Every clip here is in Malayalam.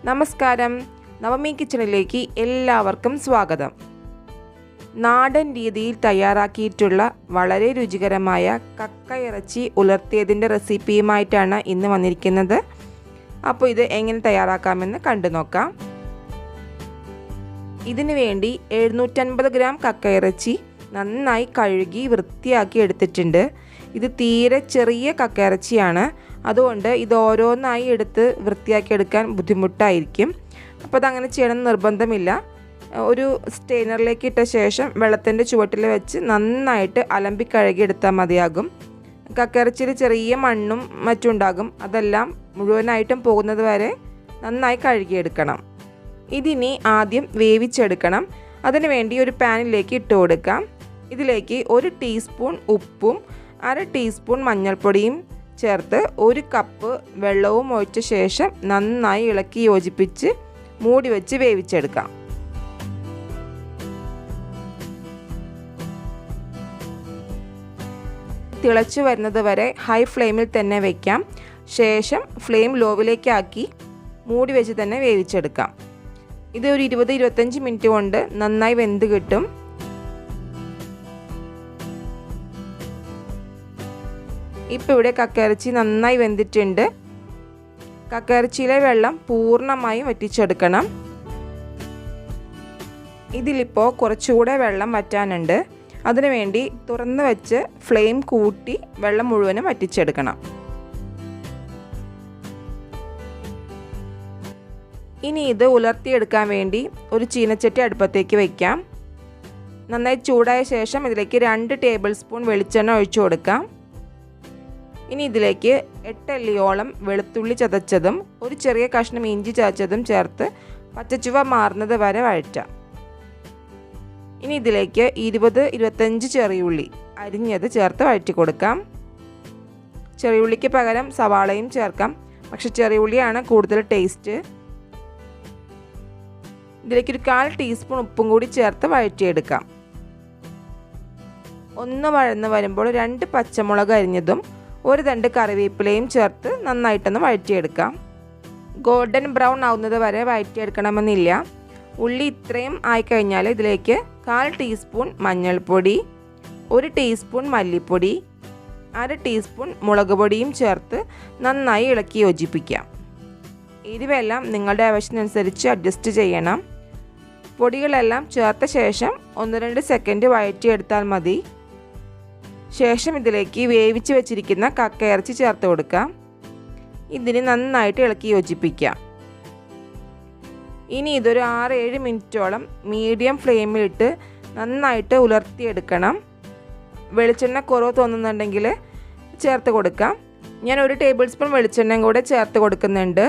നമസ്കാരം, നവമി കിച്ചണിലേക്ക് എല്ലാവർക്കും സ്വാഗതം. നാടൻ രീതിയിൽ തയ്യാറാക്കിയിട്ടുള്ള വളരെ രുചികരമായ കക്ക ഇറച്ചി ഉലർത്തിയതിൻ്റെ റെസിപ്പിയുമായിട്ടാണ് ഇന്ന് വന്നിരിക്കുന്നത്. അപ്പോൾ ഇത് എങ്ങനെ തയ്യാറാക്കാമെന്ന് കണ്ടു നോക്കാം. ഇതിനു വേണ്ടി 750 ഗ്രാം കക്ക ഇറച്ചി നന്നായി കഴുകി വൃത്തിയാക്കി എടുത്തിട്ടുണ്ട്. ഇത് തീരെ ചെറിയ കക്ക ഇറച്ചിയാണ്, അതുകൊണ്ട് ഇത് ഓരോന്നായി എടുത്ത് വൃത്തിയാക്കി എടുക്കാൻ ബുദ്ധിമുട്ടായിരിക്കും. അപ്പോൾ അതങ്ങനെ ചെയ്യണമെന്ന് നിർബന്ധമില്ല. ഒരു സ്റ്റെയിനറിലേക്ക് ഇട്ട ശേഷം വെള്ളത്തിൻ്റെ ചുവട്ടിൽ വെച്ച് നന്നായിട്ട് അലമ്പി കഴുകിയെടുത്താൽ മതിയാകും. കക്കയിറച്ചിയിൽ ചെറിയ മണ്ണും മറ്റുണ്ടാകും, അതെല്ലാം മുഴുവനായിട്ടും പോകുന്നത് വരെ നന്നായി കഴുകിയെടുക്കണം. ഇതിനി ആദ്യം വേവിച്ചെടുക്കണം. അതിനുവേണ്ടി ഒരു പാനിലേക്ക് ഇട്ട് കൊടുക്കാം. ഇതിലേക്ക് 1 ടീസ്പൂൺ ഉപ്പും 1/2 ടീസ്പൂൺ മഞ്ഞൾപ്പൊടിയും ചേർത്ത് 1 കപ്പ് വെള്ളവും ഒഴിച്ച ശേഷം നന്നായി ഇളക്കി യോജിപ്പിച്ച് മൂടി വെച്ച് വേവിച്ചെടുക്കാം. തിളച്ചു വരുന്നത് വരെ ഹൈ ഫ്ലെയിമിൽ തന്നെ വയ്ക്കാം. ശേഷം ഫ്ലെയിം ലോവിലേക്കാക്കി മൂടി വെച്ച് തന്നെ വേവിച്ചെടുക്കാം. ഇത് ഒരു 20-25 മിനിറ്റ് കൊണ്ട് നന്നായി വെന്ത് കിട്ടും. ഇപ്പോൾ ഇവിടെ കക്കയിറച്ചി നന്നായി വെന്തിട്ടുണ്ട്. കക്കയിറച്ചിയിലെ വെള്ളം പൂർണ്ണമായും വറ്റിച്ചെടുക്കണം. ഇതിലിപ്പോൾ കുറച്ചുകൂടെ വെള്ളം വറ്റാനുണ്ട്. അതിനുവേണ്ടി തുറന്ന് വെച്ച് ഫ്ലെയിം കൂട്ടി വെള്ളം മുഴുവനും വറ്റിച്ചെടുക്കണം. ഇനി ഇത് ഉലർത്തിയെടുക്കാൻ വേണ്ടി ഒരു ചീനച്ചട്ടി അടുപ്പത്തേക്ക് വയ്ക്കാം. നന്നായി ചൂടായ ശേഷം ഇതിലേക്ക് 2 ടേബിൾ സ്പൂൺ വെളിച്ചെണ്ണ ഒഴിച്ചു കൊടുക്കാം. ഇനി ഇതിലേക്ക് 8 അല്ലിയോളം വെളുത്തുള്ളി ചതച്ചതും 1 ചെറിയ കഷ്ണം ഇഞ്ചി ചതച്ചതും ചേർത്ത് പച്ചച്ചുവ മാറുന്നത് വരെ വഴറ്റാം. ഇനി ഇതിലേക്ക് 20-25 ചെറിയുള്ളി അരിഞ്ഞത് ചേർത്ത് വഴറ്റി കൊടുക്കാം. ചെറിയുള്ളിക്ക് പകരം സവാളയും ചേർക്കാം, പക്ഷെ ചെറിയുള്ളിയാണ് കൂടുതൽ ടേസ്റ്റ്. ഇതിലേക്ക് ഒരു 1/4 ടീസ്പൂൺ ഉപ്പും കൂടി ചേർത്ത് വഴറ്റിയെടുക്കാം. ഒന്ന് വഴന്ന് വരുമ്പോൾ 2 പച്ചമുളക് അരിഞ്ഞതും 1 തണ്ട് കറിവേപ്പിലയും ചേർത്ത് നന്നായിട്ടൊന്ന് വഴറ്റിയെടുക്കാം. ഗോൾഡൻ ബ്രൗൺ ആവുന്നത് വരെ വഴറ്റിയെടുക്കണമെന്നില്ല. ഉള്ളി ഇത്രയും ആയിക്കഴിഞ്ഞാൽ ഇതിലേക്ക് 1/4 ടീസ്പൂൺ മഞ്ഞൾപ്പൊടി, 1 ടീസ്പൂൺ മല്ലിപ്പൊടി, 1/2 ടീസ്പൂൺ മുളക് പൊടിയും ചേർത്ത് നന്നായി ഇളക്കി യോജിപ്പിക്കാം. എരിവെല്ലാം നിങ്ങളുടെ ആവശ്യത്തിനനുസരിച്ച് അഡ്ജസ്റ്റ് ചെയ്യണം. പൊടികളെല്ലാം ചേർത്ത ശേഷം 1-2 സെക്കൻഡ് വഴറ്റിയെടുത്താൽ മതി. ശേഷം ഇതിലേക്ക് വേവിച്ച് വെച്ചിരിക്കുന്ന കക്കയിറച്ചി ചേർത്ത് കൊടുക്കാം. ഇതിന് നന്നായിട്ട് ഇളക്കി യോജിപ്പിക്കാം. ഇനി ഇതൊരു 6-7 മിനിറ്റോളം മീഡിയം ഫ്ലെയിമിലിട്ട് നന്നായിട്ട് ഉലർത്തിയെടുക്കണം. വെളിച്ചെണ്ണ കുറവ് തോന്നുന്നുണ്ടെങ്കിൽ ചേർത്ത് കൊടുക്കാം. ഞാൻ 1 ടേബിൾ സ്പൂൺ വെളിച്ചെണ്ണയും കൂടെ ചേർത്ത് കൊടുക്കുന്നുണ്ട്.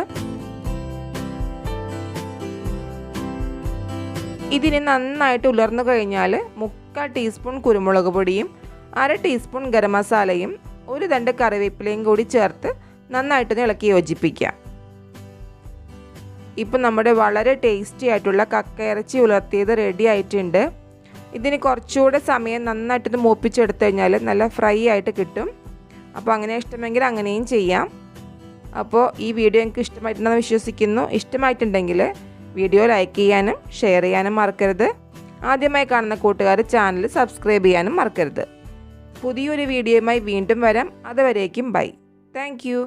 ഇതിന് നന്നായിട്ട് ഉലർന്നു കഴിഞ്ഞാൽ 3/4 ടീസ്പൂൺ കുരുമുളക് പൊടിയും 1/2 ടീസ്പൂൺ ഗരം മസാലയും 1 തണ്ട് കറിവേപ്പിലയും കൂടി ചേർത്ത് നന്നായിട്ടൊന്ന് ഇളക്കി യോജിപ്പിക്കാം. ഇപ്പം നമ്മുടെ വളരെ ടേസ്റ്റി ആയിട്ടുള്ള കക്കയിറച്ചി ഉലർത്തിയത് റെഡി ആയിട്ടുണ്ട്. ഇതിന് കുറച്ചുകൂടെ സമയം നന്നായിട്ടൊന്ന് മൂപ്പിച്ചെടുത്തു കഴിഞ്ഞാൽ നല്ല ഫ്രൈ ആയിട്ട് കിട്ടും. അപ്പോൾ അങ്ങനെ ഇഷ്ടമെങ്കിൽ അങ്ങനെയും ചെയ്യാം. അപ്പോൾ ഈ വീഡിയോ എനിക്ക് ഇഷ്ടമായിട്ടുണ്ടെന്ന് വിശ്വസിക്കുന്നു. ഇഷ്ടമായിട്ടുണ്ടെങ്കിൽ വീഡിയോ ലൈക്ക് ചെയ്യാനും ഷെയർ ചെയ്യാനും മറക്കരുത്. ആദ്യമായി കാണുന്ന കൂട്ടുകാർ ചാനൽ സബ്സ്ക്രൈബ് ചെയ്യാനും മറക്കരുത്. പുതിയൊരു വീഡിയോയുമായി വീണ്ടും വരാം. അതുവരേക്കും ബൈ. Thank you.